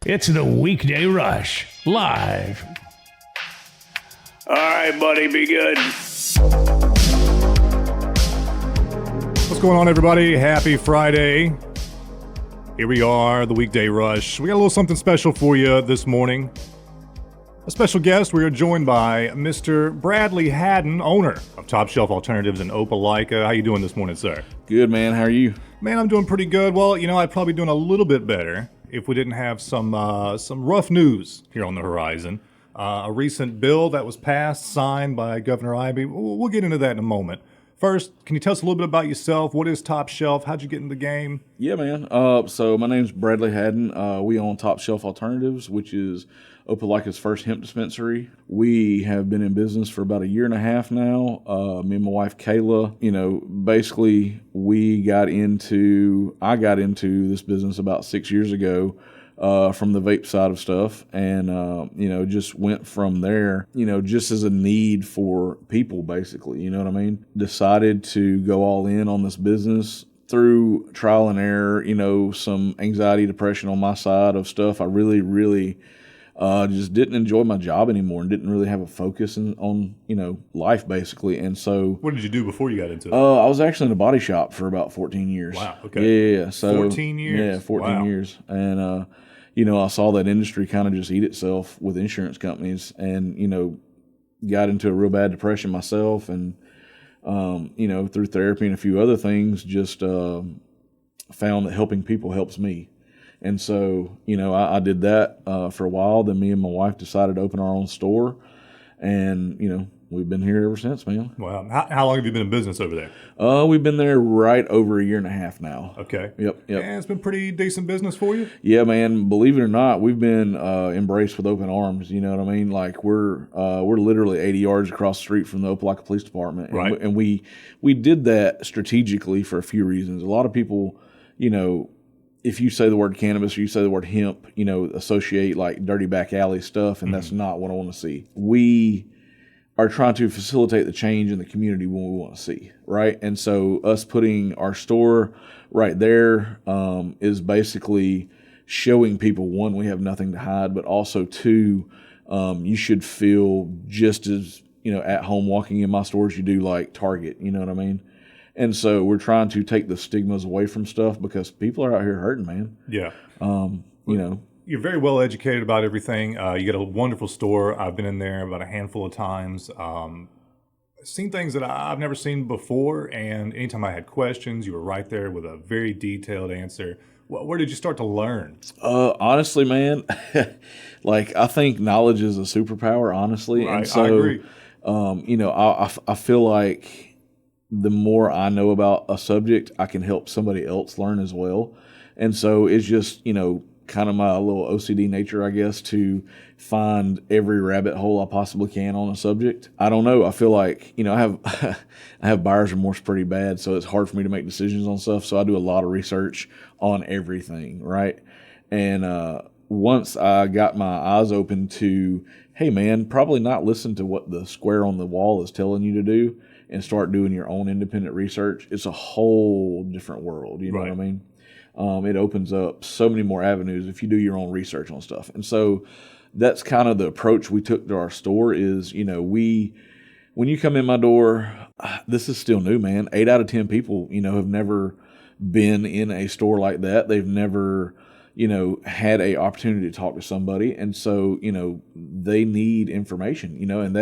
It's the Weekday Rush, live. All right, buddy, be good. What's going on, everybody? Happy Friday. Here we are, the Weekday Rush. We got a little something special for you this morning. A special guest. We are joined by Mr. Bradley Haddon, owner of Top Shelf Alternatives in Opelika. How you doing this morning, sir? Good, man. How are you? Man, I'm doing pretty good. Well, you know, I'd probably be doing a little bit better if we didn't have some rough news here on the horizon. A recent bill that was passed, signed by Governor Ivey. We'll get into that in a moment. First, can you tell us a little bit about yourself? What is Top Shelf? How'd you get in the game? Yeah, man. So my name's Bradley Haddon. We own Top Shelf Alternatives, which is Opelika's first hemp dispensary. We have been in business for about a year and a half now. Me and my wife, Kayla, basically I got into this business about 6 years ago. From the vape side of stuff, and just went from there, just as a need for people, basically, you know what I mean? Decided to go all in on this business through trial and error, some anxiety, depression on my side of stuff. I really just didn't enjoy my job anymore and didn't really have a focus on life, basically. And so, What did you do before you got into it? I was actually in a body shop for about 14 years. Wow, okay. Yeah, so 14 years? Yeah, 14 Wow. years. And I saw that industry kind of just eat itself with insurance companies, and got into a real bad depression myself, and through therapy and a few other things, just found that helping people helps me. And so, I did that for a while. Then me and my wife decided to open our own store, and we've been here ever since, man. Wow. How long have you been in business over there? We've been there right over a year and a half now. Okay. Yep. And it's been pretty decent business for you? Yeah, man. Believe it or not, we've been embraced with open arms. You know what I mean? Like we're literally 80 yards across the street from the Opelika Police Department, and, right. we did that strategically for a few reasons. A lot of people, if you say the word cannabis or you say the word hemp, associate like dirty back alley stuff, and that's not what I want to see. We are trying to facilitate the change in the community when we want to see, right? And so us putting our store right there is basically showing people, one, we have nothing to hide, but also two, you should feel just as, at home walking in my store as you do like Target, you know what I mean? And so we're trying to take the stigmas away from stuff because people are out here hurting, man. Yeah. You're very well educated about everything. You got a wonderful store. I've been in there about a handful of times. Seen things that I've never seen before, and anytime I had questions, you were right there with a very detailed answer. Where did you start to learn? Honestly, man, I think knowledge is a superpower, honestly. Right, and so, I agree. I feel like the more I know about a subject, I can help somebody else learn as well. And so it's just, kind of my little OCD nature, I guess, to find every rabbit hole I possibly can on a subject. I don't know. I feel like, I have I have buyer's remorse pretty bad, so it's hard for me to make decisions on stuff. So I do a lot of research on everything, right? And once I got my eyes open to, hey, man, probably not listen to what the square on the wall is telling you to do and start doing your own independent research, it's a whole different world. You know what I mean? It opens up so many more avenues if you do your own research on stuff. And so that's kind of the approach we took to our store is, when you come in my door, this is still new, man. 8 out of 10 people, have never been in a store like that. They've never, had a opportunity to talk to somebody. And so, they need information, and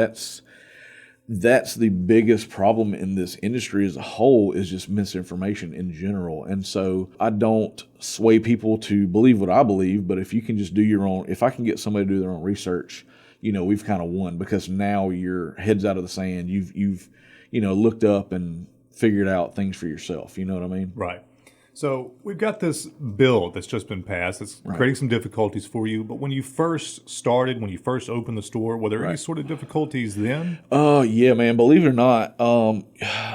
that's the biggest problem in this industry as a whole is just misinformation in general. And so I don't sway people to believe what I believe, but if you can just do your own, if I can get somebody to do their own research, we've kind of won because now your head's out of the sand. You've looked up and figured out things for yourself. You know what I mean? Right. So we've got this bill that's just been passed. It's creating some difficulties for you. But when you first started, when you first opened the store, were there any sort of difficulties then? Yeah, man. Believe it or not,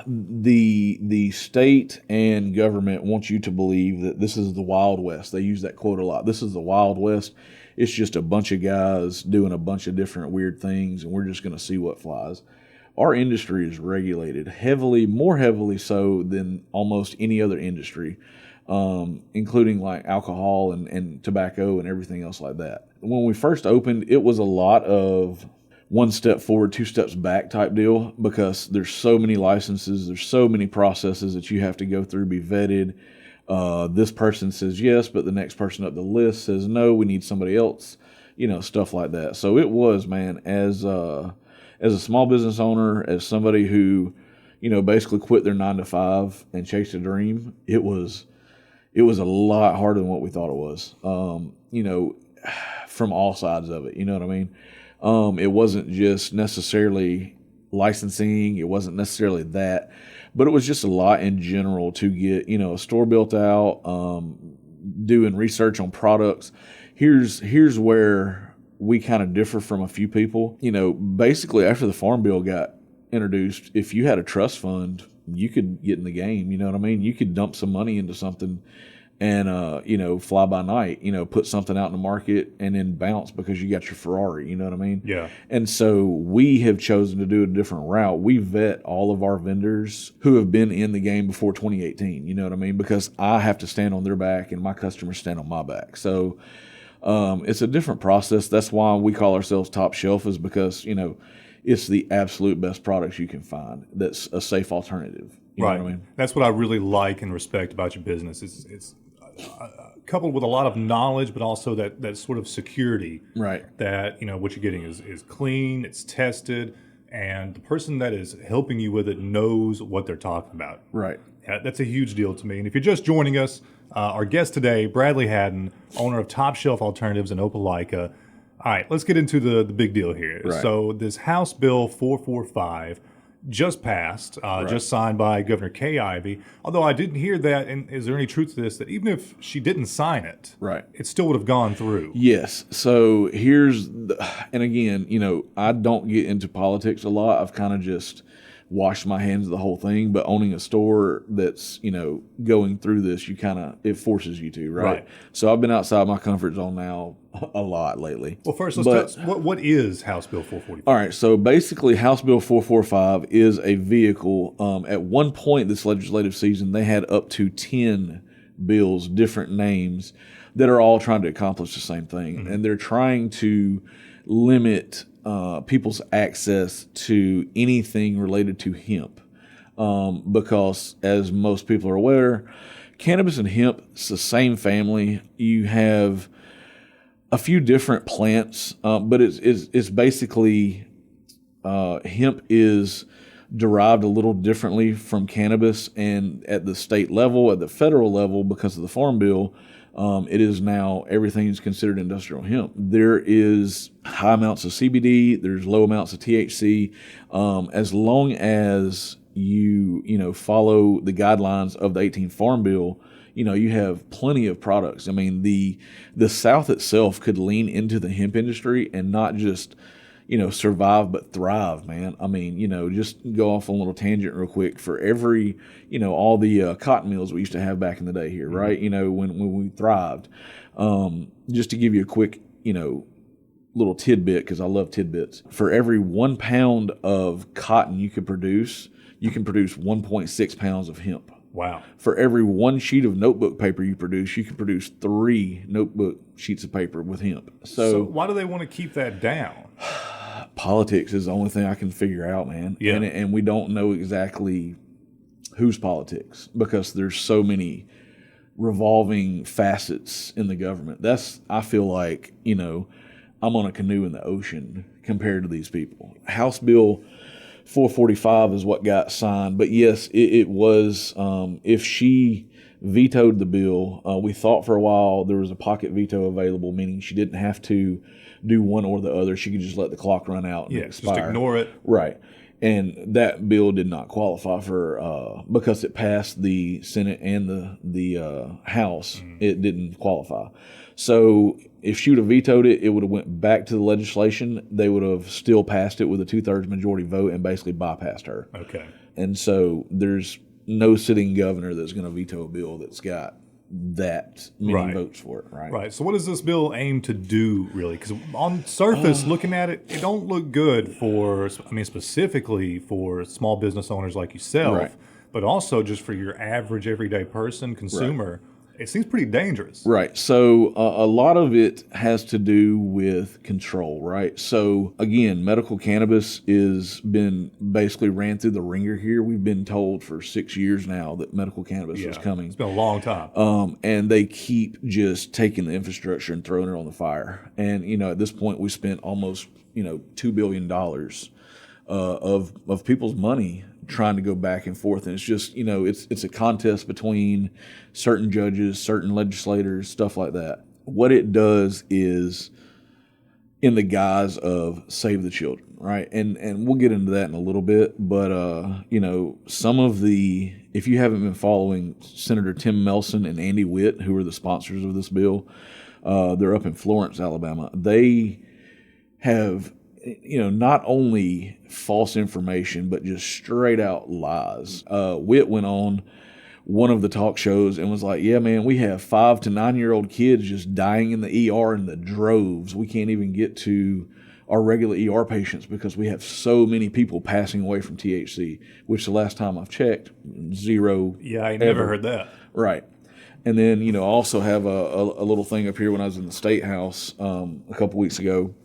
the state and government want you to believe that this is the Wild West. They use that quote a lot. This is the Wild West. It's just a bunch of guys doing a bunch of different weird things, and we're just going to see what flies. Our industry is regulated heavily, more heavily so than almost any other industry. including like alcohol and tobacco and everything else like that. When we first opened, it was a lot of one step forward, two steps back type deal, because there's so many licenses, there's so many processes that you have to go through, be vetted. This person says yes, but the next person up the list says no, we need somebody else, stuff like that. So it was, man, as a small business owner, as somebody who, basically quit their 9 to 5 and chased a dream, it was a lot harder than what we thought it was, from all sides of it. You know what I mean? It wasn't just necessarily licensing. It wasn't necessarily that, but it was just a lot in general to get, a store built out, doing research on products. Here's where we kind of differ from a few people. Basically after the Farm Bill got introduced, if you had a trust fund, you could get in the game. You know what I mean? You could dump some money into something and, fly by night, put something out in the market and then bounce because you got your Ferrari, you know what I mean? Yeah. And so we have chosen to do a different route. We vet all of our vendors who have been in the game before 2018, you know what I mean? Because I have to stand on their back and my customers stand on my back. So it's a different process. That's why we call ourselves Top Shelf, is because, it's the absolute best products you can find that's a safe alternative. You know what I mean? That's what I really like and respect about your business. It's coupled with a lot of knowledge, but also that sort of security. Right. That, what you're getting is clean, it's tested, and the person that is helping you with it knows what they're talking about. Right. That's a huge deal to me. And if you're just joining us, our guest today, Bradley Haddon, owner of Top Shelf Alternatives in Opelika. All right, let's get into the big deal here. Right. So this House Bill 445 just passed, just signed by Governor Kay Ivey. Although I didn't hear that, and is there any truth to this, that even if she didn't sign it, right, it still would have gone through? Yes. So and again, I don't get into politics a lot. I've kind of just washed my hands of the whole thing, but owning a store that's, going through this, it forces you to, right? So I've been outside my comfort zone now a lot lately. Well, first, let's what is House Bill 445? All right, so basically House Bill 445 is a vehicle. At one point this legislative season, they had up to 10 bills, different names, that are all trying to accomplish the same thing. Mm-hmm. And they're trying to limit people's access to anything related to hemp, because as most people are aware, cannabis and hemp, it's the same family. You have a few different plants, but it's basically hemp is derived a little differently from cannabis, and at the state level, at the federal level, because of the Farm Bill, it is now everything is considered industrial hemp. There is high amounts of CBD. There's low amounts of THC. As long as you follow the guidelines of the 18 Farm Bill, you have plenty of products. I mean, the South itself could lean into the hemp industry and not just survive, but thrive, man. I mean, just go off on a little tangent real quick. For every, all the cotton mills we used to have back in the day here, right? When we thrived. Just to give you a quick, little tidbit, because I love tidbits. For every 1 pound of cotton you can produce 1.6 pounds of hemp. Wow. For every 1 sheet of notebook paper you can produce 3 notebook sheets of paper with hemp. So why do they want to keep that down? Politics is the only thing I can figure out, man. Yeah. And we don't know exactly whose politics, because there's so many revolving facets in the government. I feel like, I'm on a canoe in the ocean compared to these people. House Bill 445 is what got signed. But yes, it was, if she vetoed the bill, we thought for a while there was a pocket veto available, meaning she didn't have to do one or the other. She could just let the clock run out and expire. Just ignore it. Right. And that bill did not qualify for, because it passed the Senate and the House, it didn't qualify. So if she would have vetoed it, it would have went back to the legislation. They would have still passed it with a 2/3 majority vote and basically bypassed her. Okay. And so there's no sitting governor that's going to veto a bill that's got that many votes for it, right? Right. So what does this bill aim to do, really? Because on surface, looking at it, it don't look good specifically for small business owners like yourself, but also just for your average everyday person, consumer. It seems pretty dangerous. Right. So a lot of it has to do with control, right? So again, medical cannabis is been basically ran through the ringer here. We've been told for 6 years now that medical cannabis was coming. It's been a long time. And they keep just taking the infrastructure and throwing it on the fire. And, at this point we spent almost, $2 billion of people's money trying to go back and forth, and it's just it's a contest between certain judges, certain legislators, stuff like that. What it does is in the guise of save the children, right? And we'll get into that in a little bit, but some of the, if you haven't been following Senator Tim Melson and Andy Witt, who are the sponsors of this bill, they're up in Florence, Alabama. They have not only false information, but just straight out lies. Witt went on one of the talk shows and was like, yeah, man, we have 5 to 9 year old kids just dying in the ER in the droves. We can't even get to our regular ER patients because we have so many people passing away from THC, which the last time I've checked, 0. Yeah, I never heard that. Right. And then, I also have a little thing up here when I was in the State House a couple weeks ago,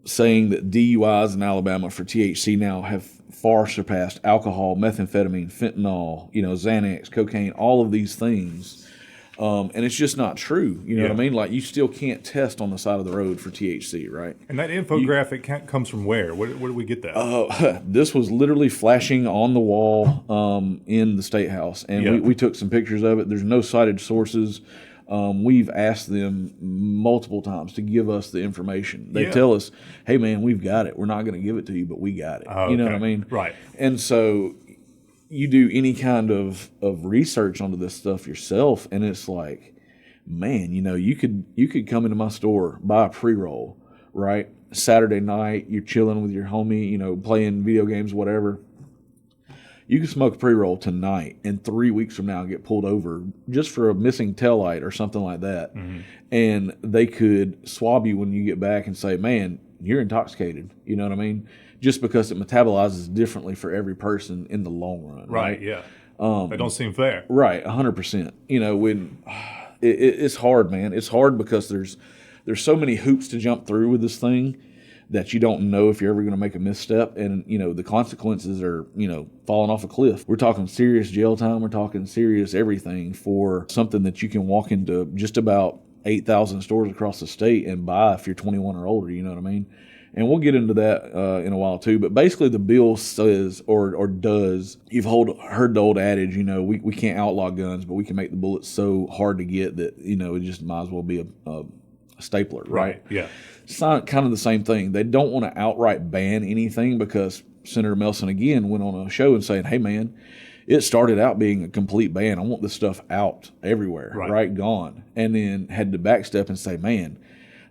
saying that DUIs in Alabama for THC now have far surpassed alcohol, methamphetamine, fentanyl, Xanax, cocaine, all of these things. And it's just not true. You know what I mean? Like, you still can't test on the side of the road for THC, right? And that infographic comes from where? Where do we get that? This was literally flashing on the wall in the State House. And we took some pictures of it. There's no cited sources. We've asked them multiple times to give us the information. They tell us, hey, man, we've got it. We're not going to give it to you, but we got it. You know what I mean? Right. And so you do any kind of research onto this stuff yourself, and it's like, man, you could come into my store, buy a pre-roll, right? Saturday night, you're chilling with your homie, playing video games, whatever. You can smoke a pre-roll tonight and 3 weeks from now get pulled over just for a missing taillight or something like that. Mm-hmm. And they could swab you when you get back and say, man, you're intoxicated. You know what I mean? Just because it metabolizes differently for every person in the long run. Right, yeah. That don't seem fair. Right, 100%. When it's hard, man. It's hard because there's so many hoops to jump through with this thing that you don't know if you're ever going to make a misstep, and the consequences are falling off a cliff. We're talking serious jail time. We're talking serious everything for something that you can walk into just about 8,000 stores across the state and buy if you're 21 or older. You know what I mean? And we'll get into that in a while too. But basically, the bill says or does. You've heard the old adage, we can't outlaw guns, but we can make the bullets so hard to get that it just might as well be a stapler, right? Yeah. It's not kind of the same thing. They don't want to outright ban anything because Senator Melson again went on a show and saying, hey man, it started out being a complete ban. I want this stuff out everywhere, right? Gone. And then had to backstep and say, man,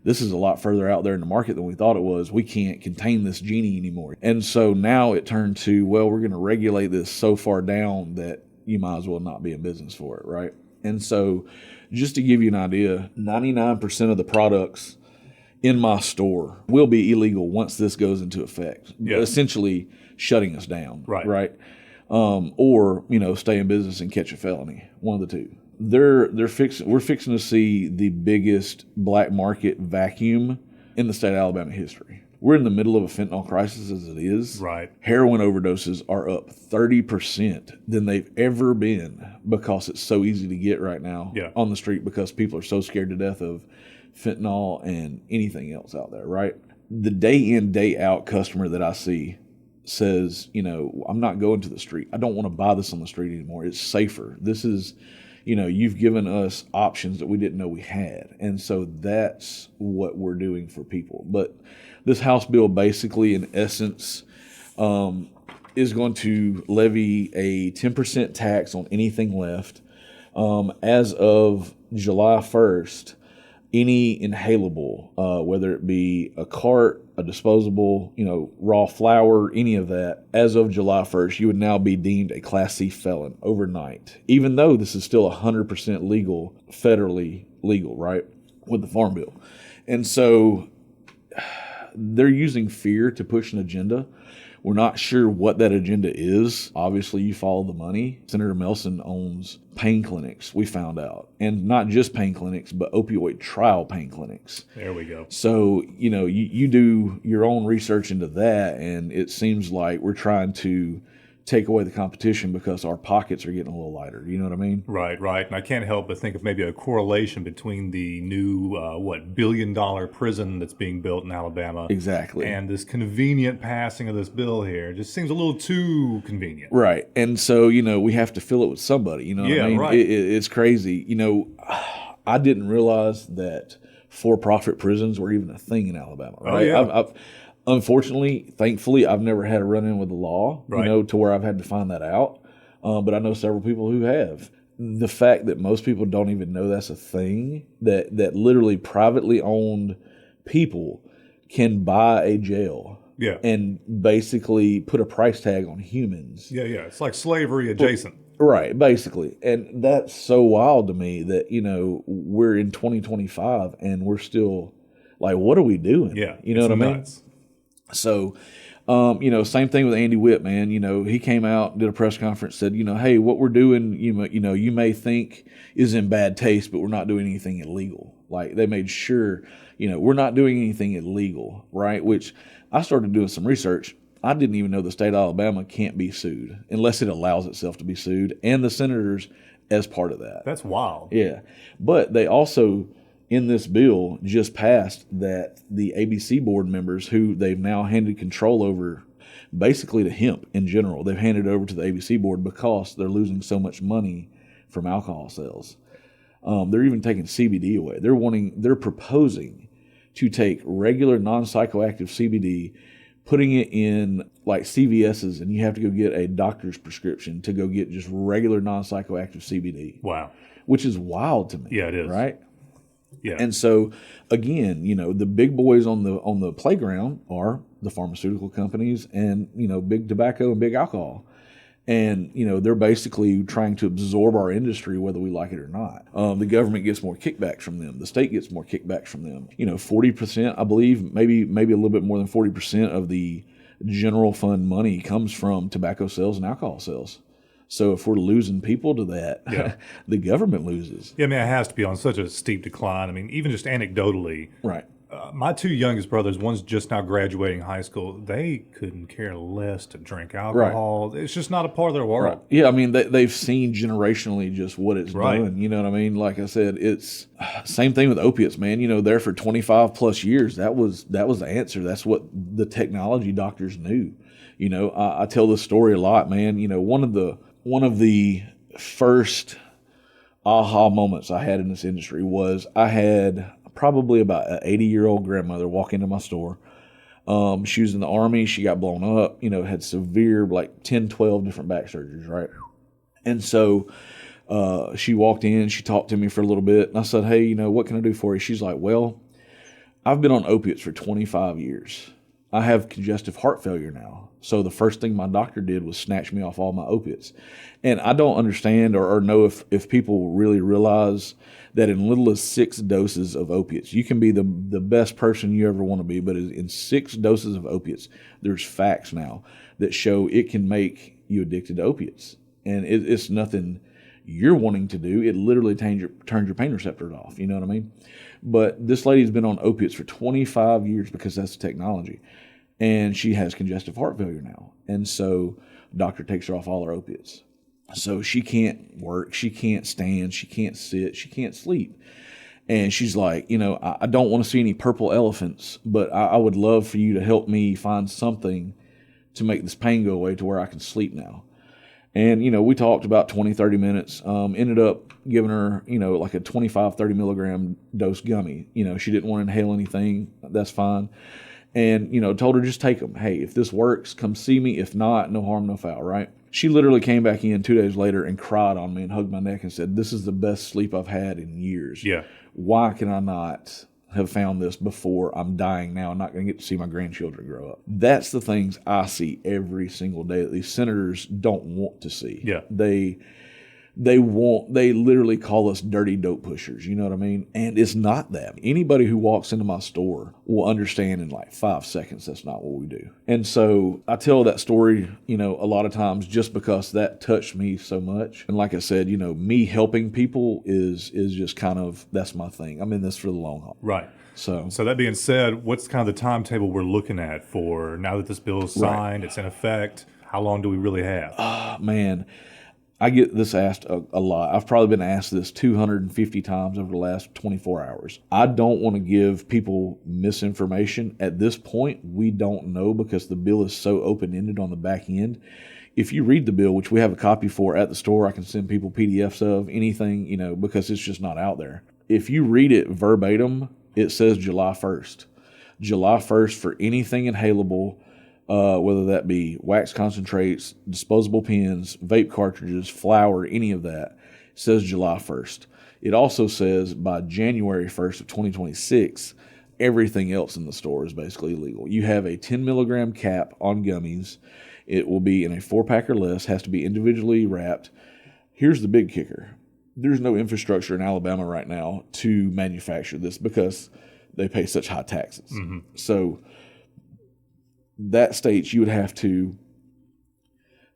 this is a lot further out there in the market than we thought it was. We can't contain this genie anymore. And so now it turned to, well, we're going to regulate this so far down that you might as well not be in business for it, right? And so just to give you an idea, 99% of the products in my store will be illegal once this goes into effect, essentially shutting us down, right? Or stay in business and catch a felony, one of the two. We're fixing to see the biggest black market vacuum in the state of Alabama history. We're in the middle of a fentanyl crisis as it is. Right. Heroin overdoses are up 30% than they've ever been because it's so easy to get right now on the street because people are so scared to death of fentanyl and anything else out there, right? The day in, day out customer that I see says, I'm not going to the street. I don't want to buy this on the street anymore. It's safer. This is, you've given us options that we didn't know we had. And so that's what we're doing for people. But this House bill basically, in essence, is going to levy a 10% tax on anything left. As of July 1st, any inhalable, whether it be a cart, a disposable, raw flour, any of that, as of July 1st, you would now be deemed a Class C felon overnight, even though this is still 100% legal, federally legal, right, with the Farm Bill. And so they're using fear to push an agenda We're not sure what that agenda is. Obviously, you follow the money. Senator Melson owns pain clinics, we found out. And not just pain clinics, but opioid trial pain clinics. There we go. So, you do your own research into that, and it seems like we're trying to take away the competition because our pockets are getting a little lighter. You know what I mean? Right. And I can't help but think of maybe a correlation between the new, $1 billion prison that's being built in Alabama. Exactly. And this convenient passing of this bill here. It just seems a little too convenient. Right. And so, we have to fill it with somebody. You know what I mean? Right. It's crazy. I didn't realize that for-profit prisons were even a thing in Alabama. Right? Oh, yeah. Unfortunately, thankfully, I've never had a run-in with the law, right. To where I've had to find that out. But I know several people who have. The fact that most people don't even know that's a thing, that literally privately owned people can buy a jail and basically put a price tag on humans. Yeah. It's like slavery adjacent. Right, basically. And that's so wild to me that, we're in 2025 and we're still like, what are we doing? Yeah. You know what I mean? Nuts. So, same thing with Andy Whitt, man. He came out, did a press conference, said, hey, what we're doing, you may think is in bad taste, but we're not doing anything illegal. Like, they made sure, we're not doing anything illegal, right? Which I started doing some research. I didn't even know the state of Alabama can't be sued unless it allows itself to be sued, and the senators as part of that. That's wild. Yeah. But they also, in this bill, just passed that the ABC board members, who they've now handed control over basically to hemp in general, they've handed over to the ABC board because they're losing so much money from alcohol sales. They're even taking CBD away. They're proposing to take regular non-psychoactive CBD, putting it in like CVS's, and you have to go get a doctor's prescription to go get just regular non-psychoactive CBD. Wow. Which is wild to me. Yeah, it is. Right? Yeah. And so, again, the big boys on the playground are the pharmaceutical companies and, big tobacco and big alcohol. And, they're basically trying to absorb our industry whether we like it or not. The government gets more kickbacks from them. The state gets more kickbacks from them. 40%, I believe, maybe a little bit more than 40% of the general fund money comes from tobacco sales and alcohol sales. So if we're losing people to that, the government loses. Yeah, I mean, it has to be on such a steep decline. I mean, even just anecdotally, right. My two youngest brothers, one's just now graduating high school, they couldn't care less to drink alcohol. Right. It's just not a part of their world. Right. Yeah, I mean, they've seen generationally just what it's done. You know what I mean? Like I said, it's same thing with opiates, man. There for 25 plus years, that was the answer. That's what the technology doctors knew. I tell this story a lot, man. One of the first aha moments I had in this industry was I had probably about an 80-year-old grandmother walk into my store. She was in the Army. She got blown up, had severe, like 10, 12 different back surgeries, right? And so she walked in, she talked to me for a little bit, and I said, hey, what can I do for you? She's like, well, I've been on opiates for 25 years. I have congestive heart failure now. So the first thing my doctor did was snatch me off all my opiates. And I don't understand or know if people really realize that in little as 6 doses of opiates, you can be the best person you ever want to be, but in 6 doses of opiates, there's facts now that show it can make you addicted to opiates. And it's nothing you're wanting to do. It literally turns your pain receptors off. You know what I mean? But this lady's been on opiates for 25 years because that's the technology. And she has congestive heart failure now. And so doctor takes her off all her opiates. So she can't work, she can't stand, she can't sit, she can't sleep. And she's like, I don't want to see any purple elephants, but I would love for you to help me find something to make this pain go away to where I can sleep now. And, we talked about 20, 30 minutes, ended up giving her, like a 25, 30 milligram dose gummy. She didn't want to inhale anything. That's fine. And, told her just take them. Hey, if this works, come see me. If not, no harm, no foul, right? She literally came back in 2 days later and cried on me and hugged my neck and said, this is the best sleep I've had in years. Yeah. Why can I not have found this before I'm dying now and not going to get to see my grandchildren grow up? That's the things I see every single day that these senators don't want to see. Yeah. They literally call us dirty dope pushers. You know what I mean? And it's not that. Anybody who walks into my store will understand in like 5 seconds that's not what we do. And so I tell that story, a lot of times just because that touched me so much. And like I said, me helping people is just kind of, that's my thing. I'm in this for the long haul. Right. So that being said, what's kind of the timetable we're looking at for now that this bill is signed, it's in effect? How long do we really have? Man, I get this asked a lot. I've probably been asked this 250 times over the last 24 hours. I don't want to give people misinformation. At this point, we don't know because the bill is so open-ended on the back end. If you read the bill, which we have a copy for at the store, I can send people PDFs of anything, because it's just not out there. If you read it verbatim, it says July 1st. July 1st for anything inhalable, whether that be wax concentrates, disposable pens, vape cartridges, flour, any of that, says July 1st. It also says by January 1st of 2026, everything else in the store is basically illegal. You have a 10 milligram cap on gummies. It will be in a 4-pack or less, has to be individually wrapped. Here's the big kicker. There's no infrastructure in Alabama right now to manufacture this because they pay such high taxes. Mm-hmm. So that states you would have to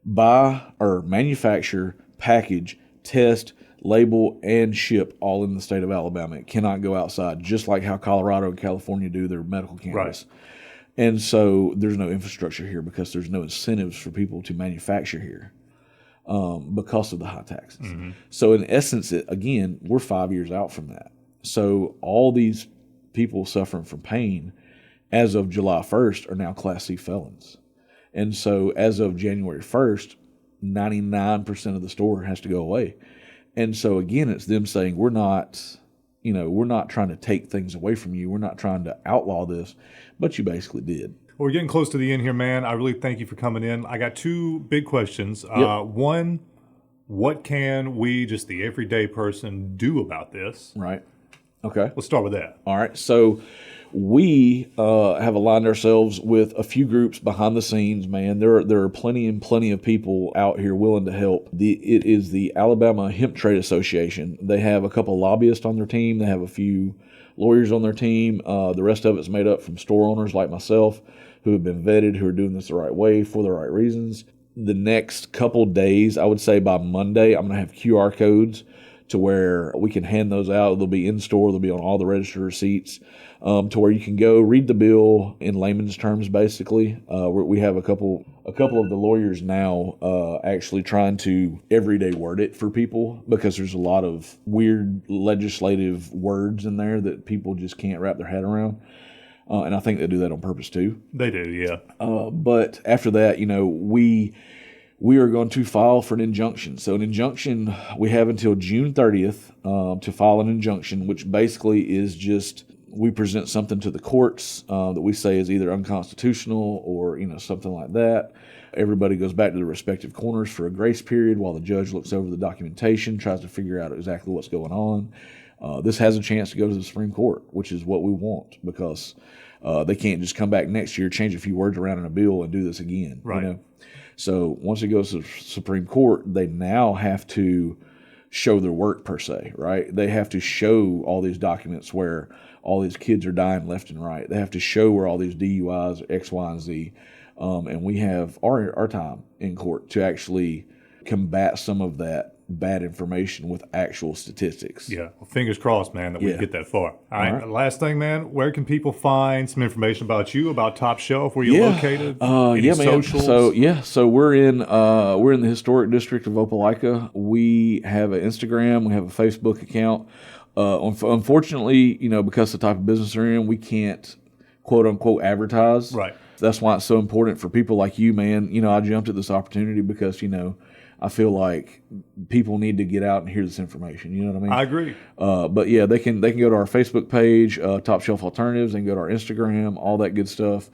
buy or manufacture, package, test, label, and ship all in the state of Alabama. It cannot go outside, just like how Colorado and California do their medical cannabis. Right. And so there's no infrastructure here because there's no incentives for people to manufacture here. Because of the high taxes. Mm-hmm. So in essence, again, we're 5 years out from that. So all these people suffering from pain as of July 1st are now Class C felons. And so as of January 1st, 99% of the store has to go away. And so again, it's them saying, we're not trying to take things away from you. We're not trying to outlaw this, but you basically did. Well, we're getting close to the end here, man. I really thank you for coming in. I got 2 big questions. Yep. One, what can we, just the everyday person, do about this? Right. Okay. Let's start with that. All right. So we have aligned ourselves with a few groups behind the scenes, man. There are plenty of people out here willing to help. It is the Alabama Hemp Trade Association. They have a couple lobbyists on their team. They have a few lawyers on their team. The rest of it's made up from store owners like myself who have been vetted, who are doing this the right way for the right reasons. The next couple days, I would say by Monday, I'm going to have QR codes to where we can hand those out. They'll be in store. They'll be on all the registered receipts to where you can go read the bill in layman's terms, basically. We have a couple of the lawyers now actually trying to everyday word it for people because there's a lot of weird legislative words in there that people just can't wrap their head around. And I think they do that on purpose too. They do, yeah. But after that, we are going to file for an injunction. So an injunction, we have until June 30th to file an injunction, which basically is just we present something to the courts that we say is either unconstitutional or something like that. Everybody goes back to their respective corners for a grace period while the judge looks over the documentation, tries to figure out exactly what's going on. This has a chance to go to the Supreme Court, which is what we want because they can't just come back next year, change a few words around in a bill, and do this again. Right. So once it goes to the Supreme Court, they now have to show their work per se, right? They have to show all these documents where all these kids are dying left and right. They have to show where all these DUIs are X, Y, and Z. And we have our time in court to actually combat some of that bad information with actual statistics. Yeah. Well, fingers crossed, man, that we get that far. All right. Last thing, man, where can people find some information about you, about Top Shelf, where you're located? Any socials? So we're in the historic district of Opelika. We have an Instagram, we have a Facebook account. Unfortunately, because of the type of business we're in, we can't quote unquote advertise. Right. That's why it's so important for people like you, man. I jumped at this opportunity because, I feel like people need to get out and hear this information. You know what I mean? I agree. But yeah, they can go to our Facebook page, Top Shelf Alternatives, and go to our Instagram, all that good stuff.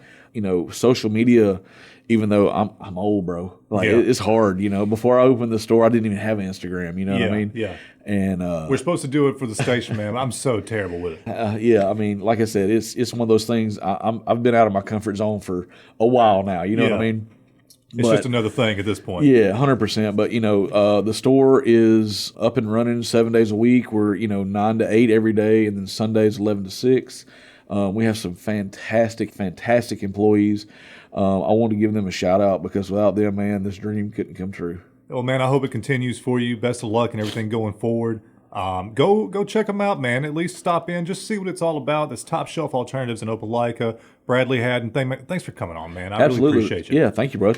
Social media, even though I'm old, bro, it's hard. Before I opened the store, I didn't even have an Instagram. You know what I mean? Yeah. And we're supposed to do it for the station, man. I'm so terrible with it. Yeah, I mean, like I said, it's one of those things. I've been out of my comfort zone for a while now. You know what I mean? It's just another thing at this point. Yeah, 100%. But, the store is up and running 7 days a week. We're, 9 to 8 every day, and then Sundays 11 to 6. We have some fantastic employees. I want to give them a shout out because without them, man, this dream couldn't come true. Well, man, I hope it continues for you. Best of luck and everything going forward. Go check them out, man. At least stop in, just see what it's all about. That's Top Shelf Alternatives in Opelika. Bradley Haddon, thanks for coming on, man. I really appreciate you. Yeah, thank you, bro.